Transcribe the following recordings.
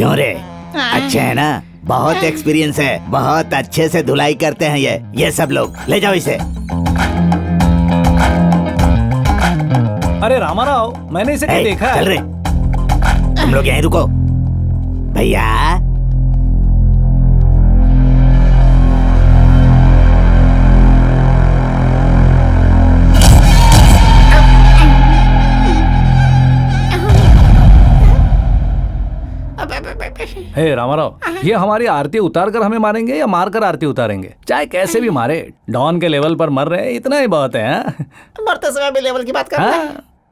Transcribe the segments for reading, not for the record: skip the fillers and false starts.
क्यों रे, अच्छे है ना? बहुत एक्सपीरियंस है, बहुत अच्छे से धुलाई करते हैं ये सब लोग। ले जाओ इसे। अरे रामाराव, मैंने इसे नहीं देखा। चल रे, तुम लोग यहीं रुको। भैया हे रामाराव, ये हमारी आरती उतार कर हमें मारेंगे या मार कर आरती उतारेंगे? चाहे कैसे भी मारे, डॉन के लेवल पर मर रहे हैं, इतना ही बहुत है। मरते समय भी लेवल की बात कर रहा है।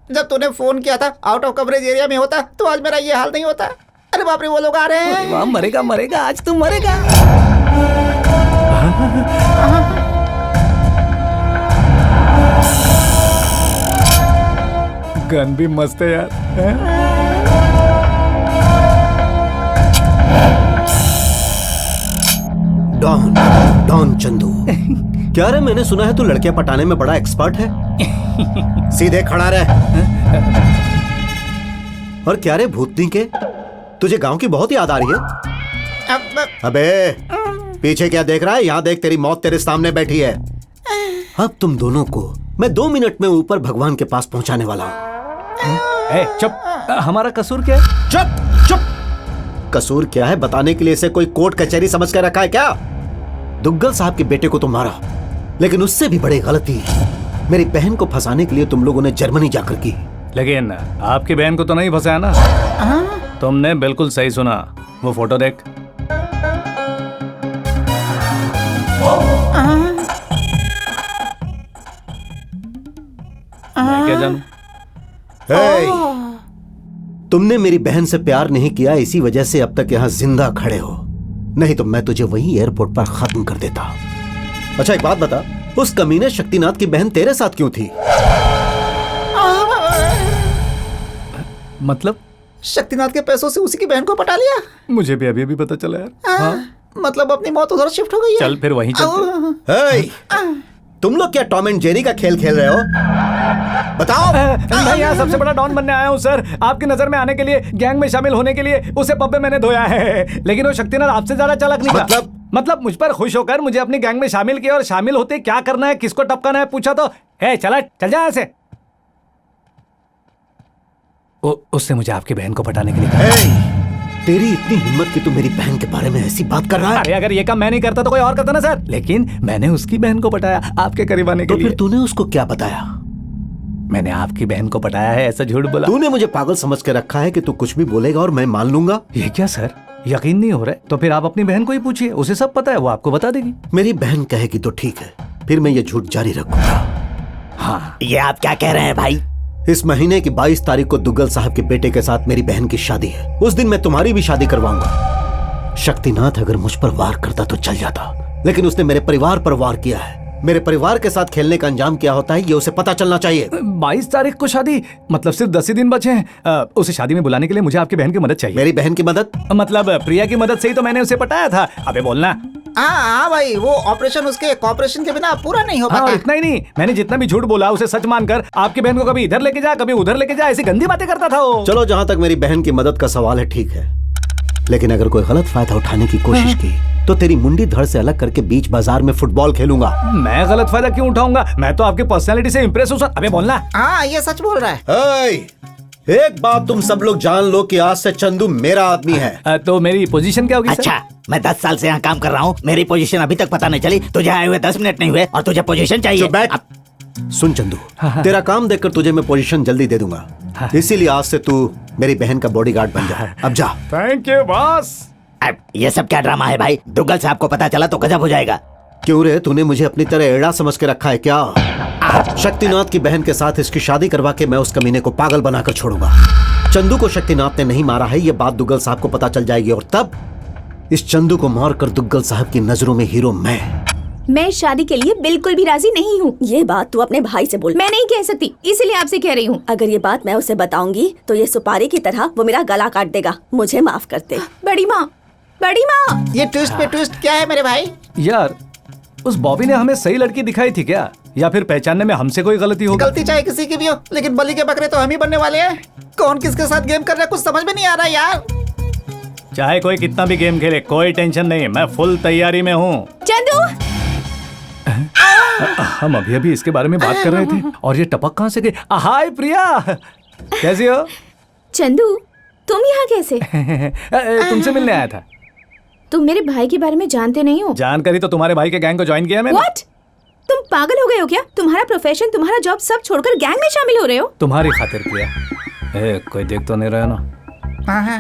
जब तूने फोन किया था आउट ऑफ कवरेज एरिया में होता तो आज मेरा ये हाल नहीं होता। अरे बाप रे, वो लोग आ रहे हैं। मरेगा मरेगा, आज तू मरेगा। गन भी मस्त है यार। डॉन चंदू, क्या रे, मैंने सुना है तू लड़कियां पटाने में बड़ा एक्सपर्ट है। सीधे खड़ा रह। और क्या रे भूतनी के, तुझे गांव की बहुत याद आ रही है? अबे पीछे क्या देख रहा है? यहाँ देख, तेरी मौत तेरे सामने बैठी है। अब तुम दोनों को मैं 2 मिनट में ऊपर भगवान के पास पहुंचाने वाला हूँ। चुप, हमारा कसूर क्या है? चुप चुप। कसूर क्या है बताने के लिए इसे कोई कोर्ट कचहरी समझ कर रखा है क्या? दुग्गल साहब के बेटे को तो मारा, लेकिन उससे भी बड़ी गलती मेरी बहन को फंसाने के लिए तुम लोगों ने जर्मनी जाकर की। लेकिन आपकी बहन को तो नहीं फंसाया ना? तुमने बिल्कुल सही सुना। वो फोटो देख। मैं क्या जानूं? तुमने मेरी बहन से प्यार नहीं किया, इसी वजह से अब तक यहाँ जिंदा खड़े हो, नहीं तो मैं तुझे वहीं एयरपोर्ट पर खत्म कर देता। अच्छा एक बात बता, उस कमीने शक्तिनाथ की बहन तेरे साथ क्यों थी? मतलब शक्तिनाथ के पैसों से उसी की बहन को पटा लिया। मुझे भी अभी पता चला यार। मतलब अपनी मौत उधर शिफ्ट हो गई है। चल फिर वहीं चलते। तुम लोग क्या टॉम एंड जेरी का खेल खेल रहे हो? बताओ। मैं यहाँ सबसे बड़ा डॉन बनने आया हूँ सर। आपकी नजर में आने के लिए, गैंग में शामिल होने के लिए उसे पब में मैंने धोया है। लेकिन वो शक्तिनाथ आपसे ज्यादा चालाक निकला। मतलब मुझ पर खुश होकर मुझे अपनी गैंग में शामिल किया, और शामिल होते क्या करना है, किसको टपकाना है पूछा तो चल जा यहाँ से। उसने मुझे आपकी बहन को पटाने के लिए कहा। तेरी इतनी हिम्मत कि तू मेरी बहन के बारे में ऐसी बात कर रहा है? अरे अगर ये काम मैं नहीं करता तो कोई और करता ना सर। लेकिन मैंने उसकी बहन को पटाया आपके करीब आने के लिए। फिर तूने उसको क्या बताया? मैंने आपकी बहन को पटाया है, ऐसा झूठ बोला। तूने मुझे पागल समझ के रखा है कि तू कुछ भी बोलेगा और मैं मान लूंगा। ये क्या सर, यकीन नहीं हो रहा है? तो फिर आप अपनी बहन को ही पूछिए, उसे सब पता है, वो आपको बता देगी। मेरी बहन कहेगी तो ठीक है, फिर मैं ये झूठ जारी रखूंगा। हाँ, ये आप क्या कह रहे हैं भाई? इस महीने की 22 तारीख को दुग्गल साहब के बेटे के साथ मेरी बहन की शादी है। उस दिन मैं तुम्हारी भी शादी करवाऊंगा। शक्तिनाथ अगर मुझ पर वार करता तो चल जाता, लेकिन उसने मेरे परिवार पर वार किया है। मेरे परिवार के साथ खेलने का अंजाम क्या होता है ये उसे पता चलना चाहिए। 22 तारीख को शादी, मतलब सिर्फ 10 ही दिन बचे हैं। उसे शादी में बुलाने के लिए मुझे आपकी बहन की मदद चाहिए। मेरी बहन की मदद? मतलब प्रिया की मदद से ही तो मैंने उसे पटाया था। अबे बोलना। हाँ भाई, वो ऑपरेशन उसके कॉपरेशन के बिना पूरा नहीं हो पाता। इतना ही नहीं, मैंने जितना भी झूठ बोला उसे सच मानकर आपकी बहन को कभी इधर लेके जा, कभी उधर लेके जा, ऐसी गंदी बातें करता था वो। चलो, जहाँ तक मेरी बहन की मदद का सवाल है ठीक है, लेकिन अगर कोई गलत फायदा उठाने की कोशिश की तो तेरी मुंडी धड़ से अलग करके बीच बाजार में फुटबॉल खेलूंगा। मैं गलत फायदा क्यों उठाऊंगा? मैं तो आपकी पर्सनालिटी से इम्प्रेस हूँ। अबे बोलना। हाँ, ये सच बोल रहा है। एक बात तुम सब लोग जान लो कि आज से चंदू मेरा आदमी है। तो मेरी पोजीशन क्या होगी? अच्छा, मैं 10 साल से यहाँ काम कर रहा हूँ, मेरी पोजीशन अभी तक पता नहीं चली। तुझे आए हुए 10 मिनट नहीं हुए और तुझे पोजीशन चाहिए। सुन चंदू, तेरा काम देखकर तुझे मैं पोजीशन जल्दी दे दूंगा, इसीलिए आज से तू मेरी बहन का बॉडीगार्ड बन जा। अब जा। Thank you boss. ये सब क्या ड्रामा है भाई? दुग्गल साहब को पता चला तो गजब हो जाएगा। क्यों रे, तूने मुझे अपनी तरह एड़ा समझ के रखा है क्या? शक्तिनाथ की बहन के साथ इसकी शादी करवा के मैं उस कमीने को पागल बनाकर छोड़ूंगा। चंदू को शक्तिनाथ ने नहीं मारा है, ये बात दुग्गल साहब को पता चल जाएगी, और तब इस चंदू को मारकर दुग्गल साहब की नजरों में हीरो मैं शादी के लिए बिल्कुल भी राजी नहीं हूँ। ये बात तू अपने भाई से बोल। मैं नहीं कह सकती, इसीलिए आपसे कह रही हूँ। अगर ये बात मैं उसे बताऊंगी तो ये सुपारी की तरह वो मेरा गला काट देगा। मुझे माफ कर दे। बड़ी माँ, बड़ी माँ। ये ट्विस्ट पे ट्विस्ट क्या है मेरे भाई? यार, उस बॉबी ने हमें सही लड़की दिखाई थी क्या, या फिर पहचानने में हमसे कोई गलती हो? गलती चाहे किसी की भी हो, लेकिन बलि के बकरे तो हम ही बनने वाले हैं। कौन किसके साथ गेम कर रहा है कुछ समझ में नहीं आ रहा यार। चाहे कोई कितना भी गेम खेले, कोई टेंशन नहीं, मैं फुल तैयारी में हूँ। चंदू, हम अभी अभी इसके बारे में बात कर रहे थे और ये टपक कहाँ से गई? हाय प्रिया, कैसी हो? चंदू, तुम यहाँ कैसे? तुमसे मिलने आया था। तुम मेरे भाई के बारे में जानते नहीं हो? जानकारी तो तुम्हारे भाई के गैंग को ज्वाइन किया मैंने। What? तुम पागल हो गए हो क्या? तुम्हारा प्रोफेशन, तुम्हारा जॉब सब छोड़कर गैंग में शामिल हो रहे हो? तुम्हारी खातिर प्रिया। कोई देख तो नहीं रहा ना?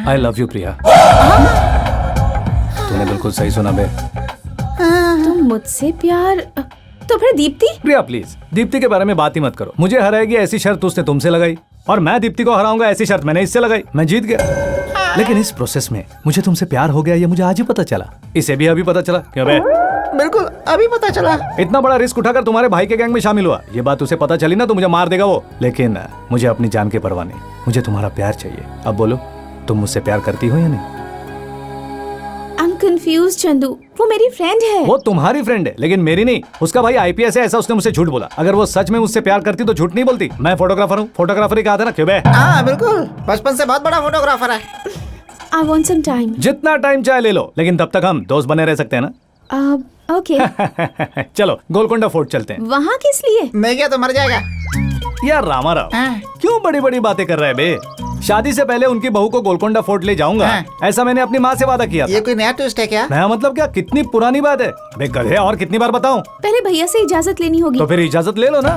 आई लव यू प्रिया। तूने बिल्कुल सही सुना बे। तुम मुझसे प्यार? तो फिर दीप्ति? प्रिया प्लीज, दीप्ति के बारे में बात ही मत करो। मुझे हराएगी ऐसी शर्त उसने तुमसे लगाई और मैं दीप्ति को हराऊंगा ऐसी शर्त मैंने इससे लगाई। मैं जीत गया, लेकिन इस प्रोसेस में मुझे तुमसे प्यार हो गया ये मुझे आज ही पता चला। इसे भी अभी पता चला। क्यों बे? बिल्कुल अभी पता चला। इतना बड़ा रिस्क उठाकर तुम्हारे भाई के गैंग में शामिल हुआ, ये बात उसे पता चली ना तो मुझे मार देगा वो। लेकिन मुझे अपनी जान की परवाह नहीं, मुझे तुम्हारा प्यार चाहिए। अब बोलो, तुम मुझसे प्यार करती हो या नहीं? I'm confused, Chandu. वो मेरी फ्रेंड है। वो तुम्हारी फ्रेंड है लेकिन मेरी नहीं। उसका भाई आईपीएस है, ऐसा उसने मुझसे झूठ बोला। अगर वो सच में मुझसे प्यार करती तो झूठ नहीं बोलती। मैं फोटोग्राफर हूँ, फोटोग्राफर ही कहा था ना। क्यों बे? हाँ बिल्कुल, बचपन से बहुत बड़ा फोटोग्राफर है। I want some time. जितना टाइम चाहे ले लो, लेकिन तब तक हम दोस्त बने रह सकते हैं ना? ओके। चलो गोलकोंडा फोर्ट चलते हैं। वहाँ किस लिए? मैं गया तो मर जाएगा। यार रामाराव, हाँ। क्यों बड़ी बड़ी बातें कर रहे हैं बे? शादी से पहले उनकी बहू को गोलकोंडा फोर्ट ले जाऊंगा, हाँ। ऐसा मैंने अपनी माँ से वादा किया था। ये कोई नया ट्विस्ट है क्या? नया मतलब क्या? कितनी पुरानी बात है बे गधे, और कितनी बार बताऊं? पहले भैया से इजाजत लेनी होगी। तो फिर इजाजत ले लो ना।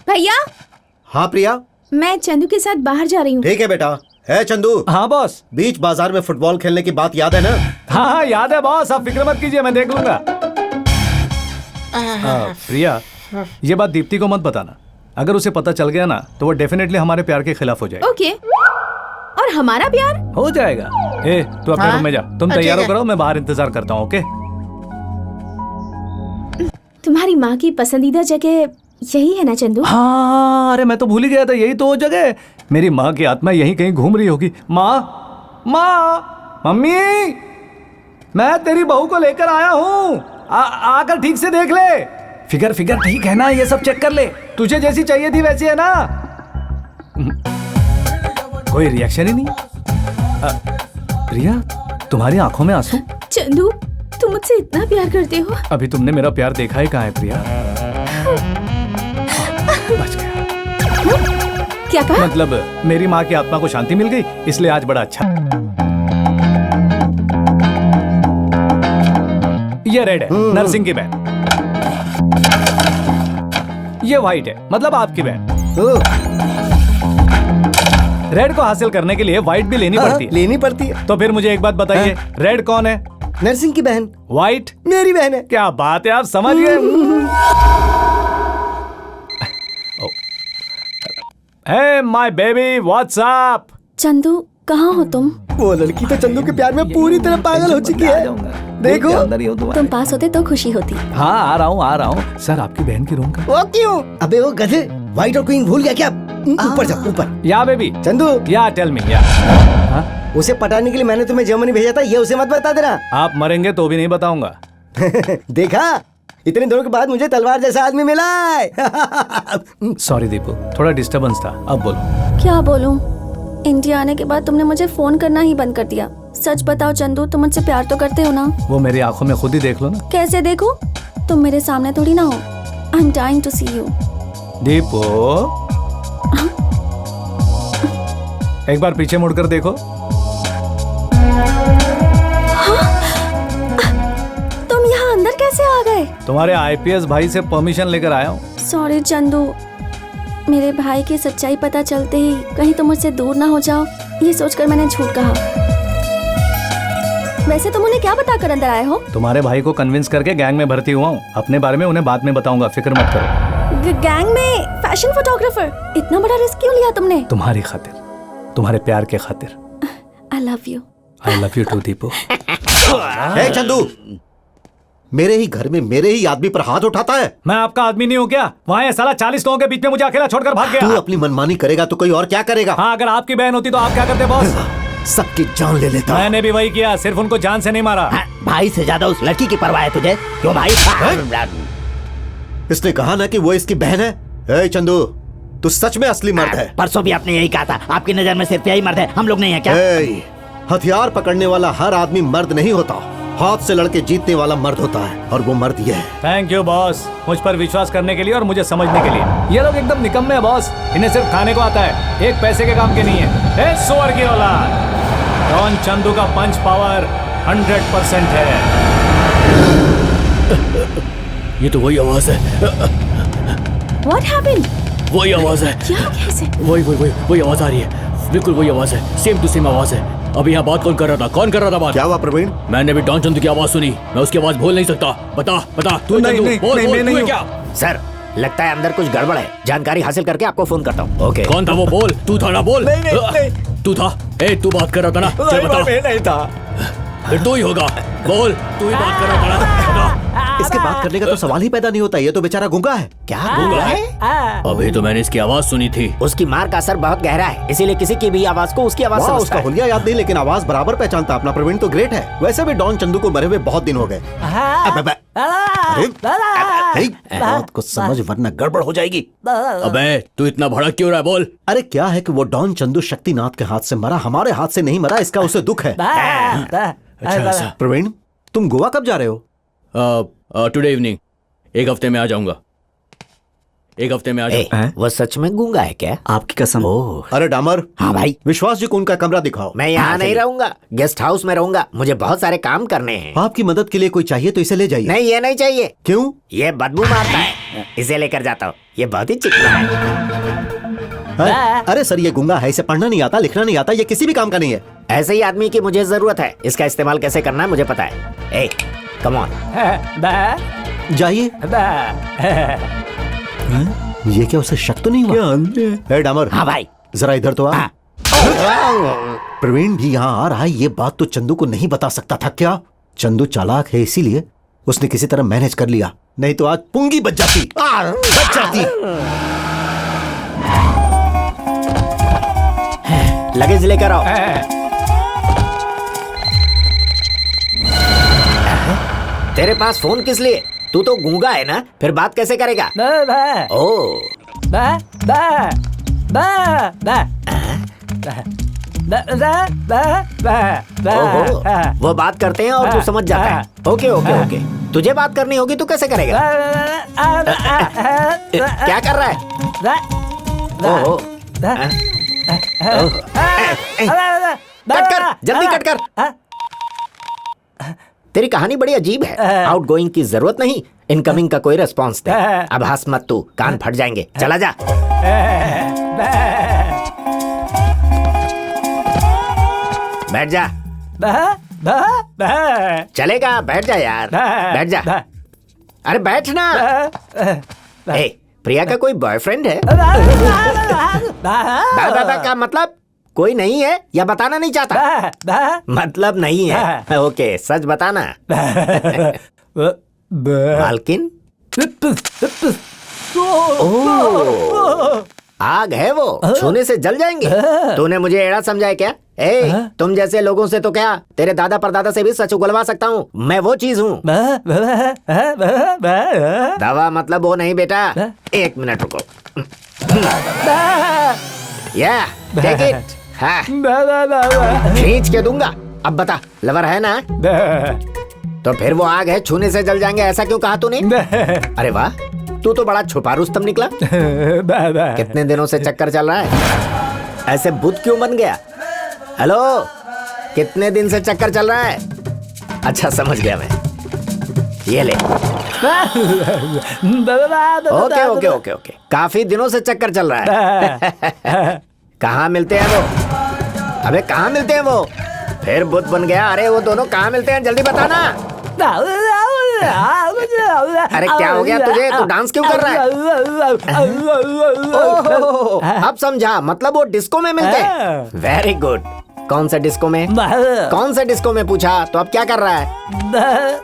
भैया, हाँ प्रिया, मैं चंदू के साथ बाहर जा रही हूँ। ठीक है बेटा। है चंदू, हाँ बॉस। बीच बाजार में फुटबॉल खेलने की बात याद है ना? हाँ हाँ याद है बॉस, आप फिक्र मत कीजिए, मैं देख लूंगा। प्रिया, ये बात दीप्ति को मत बताना। अगर उसे पता चल गया ना तो वो डेफिनेटली हमारे प्यार के खिलाफ हो जाएगी। ओके। और हमारा प्यार? हो जाएगा। तू अपने हाँ? रूम में जा, तुम ठीक तैयार है। करो, मैं बाहर इंतजार करता हूँ। ओके? तुम्हारी माँ की पसंदीदा जगह यही है ना चंदू? हाँ, अरे मैं तो भूल ही गया था, यही तो वो जगह है। मेरी माँ की आत्मा यहीं कहीं घूम रही होगी। माँ, माँ, मम्मी, मैं तेरी बहू को लेकर आया हूँ, आकर ठीक से देख ले। फिगर ठीक है ना? ये सब चेक कर ले। तुझे जैसी चाहिए थी वैसी है ना? कोई रिएक्शन ही नहीं। प्रिया, तुम्हारी आंखों में आंसू? चंदू, तुम मुझसे इतना प्यार करते हो? अभी तुमने मेरा प्यार देखा है कहाँ है प्रिया? बच गया। क्या कहा? मतलब मेरी माँ की आत्मा को शांति मिल गई, इसलिए आज बड़ा अच्छा। ये रेड है, नरसिंह की बहन। ये व्हाइट है, मतलब आपकी बहन। रेड को हासिल करने के लिए व्हाइट भी लेनी पड़ती है। लेनी पड़ती है। तो फिर मुझे एक बात बताइए, रेड कौन है? नरसिंह की बहन। व्हाइट मेरी बहन है। क्या बात है, आप समझ गए। Hey my baby, what's up? Chandu, कहाँ हो तुम? वो लड़की तो चंदू के प्यार में पूरी तरह पागल हो चुकी है। देखो, तुम पास होते तो खुशी होती। हाँ आ रहा हूँ। सर, आपकी बहन की रूम का। वो क्यों? अबे वो गधे, व्हाइट और क्वीन भूल गया क्या? ऊपर जा, ऊपर। या बेबी, चंदू, या टेल मी या। उसे पटाने के लिए मैंने तुम्हें जर्मनी भेजा था, ये उसे मत बता देना। आप मरेंगे तो भी नहीं बताऊंगा। देखा, इतने दिनों के बाद मुझे तलवार जैसा आदमी मिला है। सॉरी दीपू, थोड़ा डिस्टरबेंस था। अब बोलो। क्या बोलूं? इंडिया आने के बाद तुमने मुझे फोन करना ही बंद कर दिया। सच बताओ चंदू, तुम मुझसे प्यार तो करते हो ना? वो मेरी आंखों में खुद ही देख लो ना। कैसे देखो? तुम मेरे सामने थोड़ी ना हो। I am dying to see you. Dipu, एक बार पीछे मुड़कर देखो। तुम यहाँ अंदर कैसे आ गए? तुम्हारे आईपीएस भाई से परमिशन लेकर आया हूँ। सॉरी चंदू, मेरे भाई की सच्चाई पता चलते ही कहीं तुम मुझसे दूर ना हो जाओ, ये सोचकर मैंने झूठ कहा। वैसे तुम उन्हें क्या बताकर अंदर आए हो? तुम्हारे भाई को कन्विंस करके गैंग में भर्ती हुआ हूँ। अपने बारे में उन्हें बाद में बताऊंगा, फिक्र मत करो। गैंग में फैशन फोटोग्राफर? इतना बड़ा रिस्क क्यों लिया तुमने? तुम्हारी खातिर, तुम्हारे प्यार के खातिर। I love you. I love you too Deepu. ए चंदू, मेरे ही घर में मेरे ही आदमी पर हाथ उठाता है। मैं आपका आदमी नहीं हूँ क्या? वहाँ ये साला 40 लोगों के बीच में मुझे अकेला छोड़कर भाग तू गया। अपनी मनमानी करेगा तो कोई और क्या करेगा? हाँ, अगर आपकी बहन होती तो आप क्या करते बॉस? सबकी जान ले लेता। मैंने भी वही किया, सिर्फ उनको जान से नहीं मारा। हाँ, भाई से ज्यादा उस लड़की की परवाह है तुझे? क्यों भाई? इसने कहा ना कि वो इसकी बहन है। ए चंदू, तू सच में असली मर्द है। परसों भी आपने यही कहा था, आपकी नजर में सिर्फ यही मर्द है, हम लोग नहीं है क्या? ए, हथियार पकड़ने वाला हर आदमी मर्द नहीं होता, हाथ से लड़के जीतने वाला मर्द होता है, और वो मर्द ये है। थैंक यू बॉस, मुझ पर विश्वास करने के लिए और मुझे समझने के लिए। ये लोग एकदम निकम्मे हैं बॉस, इन्हें सिर्फ खाने को आता है, एक पैसे के काम के नहीं है। ए सुअर की औलाद, डॉन चंदू का पंच पावर 100% है। ये तो वही आवाज है, What happened? वही आवाज है, क्या कैसे? वही आवाज आ रही है, बिल्कुल वही आवाज है, सेम टू सेम आवाज है। अभी यहाँ बात कौन कर रहा था? कौन कर रहा था बात? क्या हुआ प्रवीण? मैंने भी डॉन चंदू की आवाज सुनी, मैं उसकी आवाज बोल नहीं सकता। बता तू नहीं, चंदू, नहीं, बोल नहीं, बोल, मैं तू नहीं है क्या? सर, लगता है अंदर कुछ गड़बड़ है। जानकारी हासिल करके आपको फोन करता हूँ। ओके। कौन था वो? बोल, तू था ना? बोल। तू था? तू बात कर रहा था ना? चल बता। नहीं था। फिर तू ही होगा, बोल, तू ही बात कर रहा था ना? बता। इसके बात करने का तो सवाल ही पैदा नहीं होता, ये तो बेचारा गूंगा है। क्या गूंगा है? अभी तो मैंने इसकी आवाज सुनी थी। उसकी मार का असर बहुत गहरा है, इसीलिए किसी की भी आवाज को उसकी आवाज वाह, समझता उसका है। हुलिया याद नहीं, लेकिन आवाज बराबर पहचानता। अपना प्रवीण तो ग्रेट है। वैसे भी डॉन चंदू को मरे हुए बहुत दिन हो गए। अरे बात को समझ वरना गड़बड़ हो जाएगी। अबे तू इतना भड़क क्यों रहा है? बोल। अरे क्या है कि वो डॉन चंदू शक्तिनाथ के हाथ से मरा, हमारे हाथ से नहीं मरा, इसका उसे दुख है। अच्छा। प्रवीण, तुम गोवा कब जा रहे हो? टुडे इवनिंग, एक हफ्ते में आ जाऊंगा। एक हफ्ते में आ जाऊंगा। वो सच में गूंगा है क्या? आपकी कसम। ओह, अरे डामर, हाँ भाई, विश्वास जी को उनका कमरा दिखाओ। मैं यहाँ नहीं रहूंगा, गेस्ट हाउस में रहूंगा। मुझे बहुत सारे काम करने हैं। आपकी मदद के लिए कोई चाहिए तो इसे ले जाइए। नहीं, ये नहीं चाहिए। क्यों? ये बदबू मारता है, इसे लेकर जाता हूँ। ये बहुत ही चिकना है। अरे सर, ये गूंगा है, इसे पढ़ना नहीं आता, लिखना नहीं आता, ये किसी भी काम का नहीं है। ऐसे ही आदमी की मुझे जरूरत है। इसका इस्तेमाल कैसे करना है मुझे पता है। ए, कम ऑन। जाइए। ये क्या उसे शक तो नहीं हुआ? ए डामर, हाँ भाई। जरा इधर तो आ। प्रवीण भी यहाँ आ रहा है, ये बात तो चंदू को नहीं बता सकता था क्या? चंदू चालाक है, इसीलिए उसने किसी तरह मैनेज कर लिया, नहीं तो आज पुंगी बच जाती। बच जाती। लगेज लेकर आओ। तेरे पास फोन किस लिए? तू तो गूंगा है ना, फिर बात कैसे करेगा? ओ, वो बात करते हैं और तू समझ जाता है। ओके ओके ओके, तुझे बात करनी होगी तो कैसे करेगा? क्या कर रहा है? ओहो, कट कर, जल्दी कट कर। तेरी कहानी बड़ी अजीब है। आउटगोइंग की जरूरत नहीं, इनकमिंग का कोई रिस्पॉन्स दे। अब हंस मत तू, कान फट जाएंगे। चला जा। बैठ जा। चलेगा, बैठ जा यार, बैठ जा। अरे बैठ ना। ए, प्रिया का कोई बॉयफ्रेंड है? दादा का मतलब कोई नहीं है या बताना नहीं चाहता? मतलब नहीं है। ओके, सच बताना। मालकिन? ओह, आग है वो, छूने से जल जाएंगे। तूने मुझे एड़ा समझा है क्या? ए, तुम जैसे लोगों से तो क्या, तेरे दादा परदादा से भी सच उगलवा सकता हूँ। मैं वो चीज हूँ। दवा मतलब वो नहीं बेटा। एक मिनट रुको। या टेक इट। हाँ, खींच के दूंगा। अब बता, लवर है ना? तो फिर वो आग है, छूने से जल जाएंगे, ऐसा क्यों कहा तूने? अरे वाह, तू तो बड़ा छुपा रुस्तम निकला। कितने दिनों से चक्कर चल रहा है? ऐसे बुत क्यों बन गया? हेलो, कितने दिन से चक्कर चल रहा है? अच्छा, समझ गया मैं। ये ले। ओके ओके ओके ओके, काफी दिनों से चक्कर चल रहा है। कहाँ मिलते हैं वो? अबे कहाँ मिलते हैं वो? फिर बुत बन गया। अरे वो दोनों कहाँ मिलते हैं, जल्दी बताना। अरे क्या हो गया तुझे? तू डांस क्यों कर रहा है? ओहो, अब समझा, मतलब वो डिस्को में मिलते हैं। Very good. कौन सा डिस्को में? कौन सा डिस्को में पूछा तो अब क्या कर रहा है?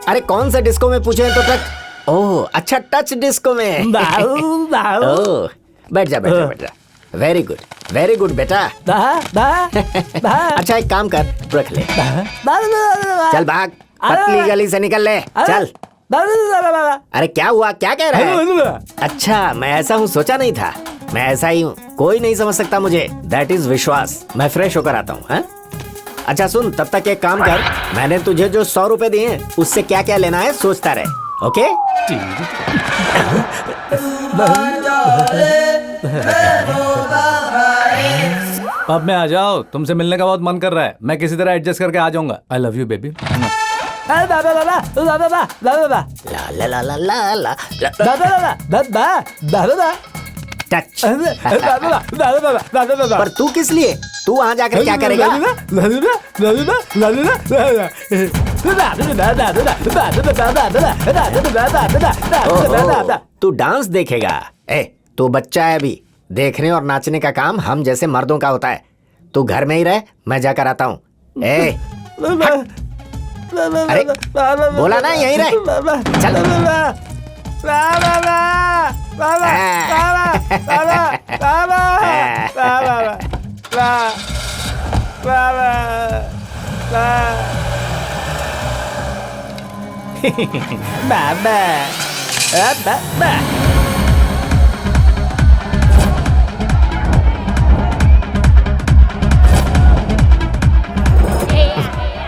अरे कौन सा डिस्को में पूछे तो टच। ओह अच्छा, टच डिस्को में। ओह, बैठ जा बैठ जा बैठ जा। वेरी गुड बेटा। अच्छा एक काम कर, रख ले। चल भाग, पतली गली से निकल ले, चल। अरे क्या हुआ, क्या कह रहा है? अच्छा, मैं ऐसा हूँ सोचा नहीं था। मैं ऐसा ही हूँ, कोई नहीं समझ सकता मुझे। दैट इज विश्वास। मैं फ्रेश होकर आता हूँ। अच्छा सुन, तब तक एक काम कर, मैंने तुझे जो 100 रुपए दिए हैं उससे क्या क्या लेना है सोचता रहे, ओके? अब मैं आ जाओ, तुमसे मिलने का बहुत मन कर रहा है, मैं किसी तरह एडजस्ट करके आ जाऊंगा। आई लव यू बेबी। टच। पर तू किस लिए? तू वहाँ जाकर क्या करेगा? ओहो, तू डांस देखेगा? ए, तू बच्चा है अभी, देखने और नाचने का काम हम जैसे मर्दों का होता है। तू घर में ही रह, मैं जाकर आता हूँ। ए, अरे बोला ना यहीं रह, चल।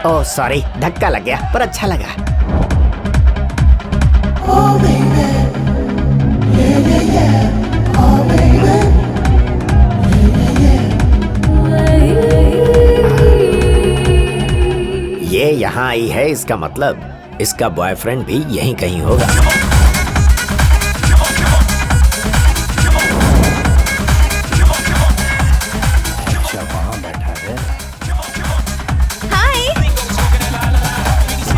ओह सॉरी, धक्का लग गया, पर अच्छा लगा। ये यहाँ आई है, इसका मतलब इसका बॉयफ्रेंड भी यहीं कहीं होगा। अच्छा वहाँ बैठा है। हाय।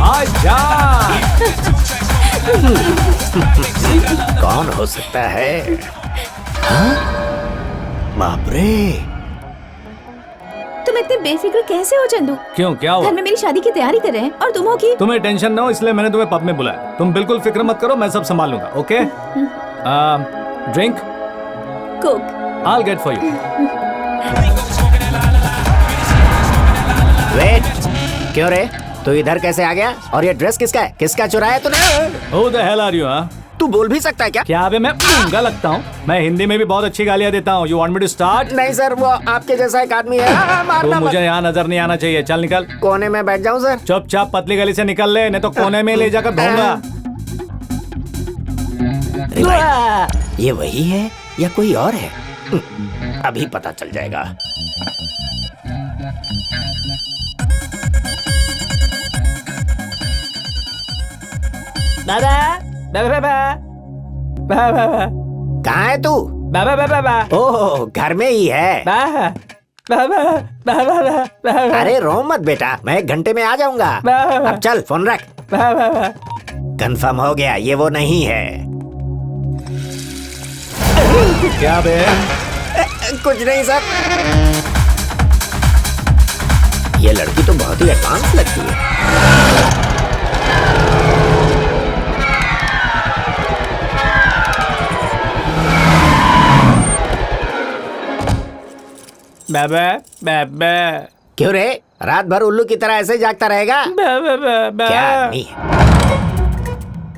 आजा। कौन हो सकता है? हाँ? बाप रे, तुम इतने बेफिक्र कैसे हो चंदू? क्यों, क्या हुआ? घर में मेरी शादी की तैयारी कर रहे हैं और तुम हो कि तुम्हें टेंशन ना हो इसलिए मैंने तुम्हें पब में बुलाया। तुम बिल्कुल फिक्र मत करो, मैं सब संभाल लूंगा। Okay? Drink? Coke. I'll get for you. Wait, क्यों रे? तू इधर कैसे आ गया? और ये ड्रेस किसका है? किसका चुराया तूने? Who the hell are you, huh? तू बोल भी सकता है क्या? क्या बे, मैं गूंगा लगता हूँ? मैं हिंदी में भी बहुत अच्छी गालियाँ देता हूँ। You want me to start? नहीं सर, वो आपके जैसा एक आदमी है। तो मारना मत। मुझे यहाँ नजर नहीं आना चाहिए। चल निकल। कोने में बैठ जाऊं सर? चुपचाप पतली गली से निकल ले, नहीं तो कोने में ले जाकर धोऊंगा। अरे भाई, ये वही है या कोई और है? अभी पता चल जाएगा। कहाँ है तू? ओह, घर में ही है। अरे रो मत बेटा, मैं 1 घंटे में आ जाऊंगा। अब चल फोन रख। कंफर्म हो गया, ये वो नहीं है। क्या बे? कुछ नहीं सर। ये लड़की तो बहुत ही एडवांस लगती है। क्यों रे, रात भर उल्लू की तरह ऐसे जागता रहेगा? क्या आदमी है?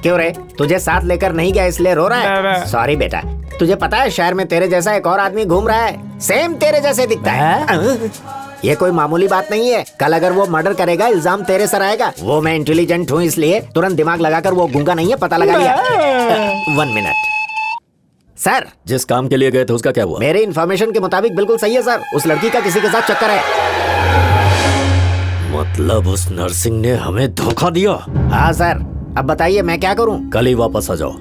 क्यों रे, तुझे साथ लेकर नहीं गया इसलिए रो रहा है? सॉरी बेटा, तुझे पता है शहर में तेरे जैसा एक और आदमी घूम रहा है, सेम तेरे जैसे दिखता है। ये कोई मामूली बात नहीं है। कल अगर वो मर्डर करेगा, इल्जाम तेरे सर आएगा। वो मैं इंटेलिजेंट हूँ इसलिए तुरंत दिमाग लगाकर, वो गूंगा नहीं है, पता लगा लिया। 1 मिनट सर, जिस काम के लिए गए थे उसका क्या हुआ? मेरे इन्फॉर्मेशन के मुताबिक बिल्कुल सही है सर। उस लड़की का किसी के साथ चक्कर है। मतलब उस नर्सिंग ने हमें धोखा दिया? हाँ सर, अब बताइए मैं क्या करूं? कल ही वापस आ जाओ।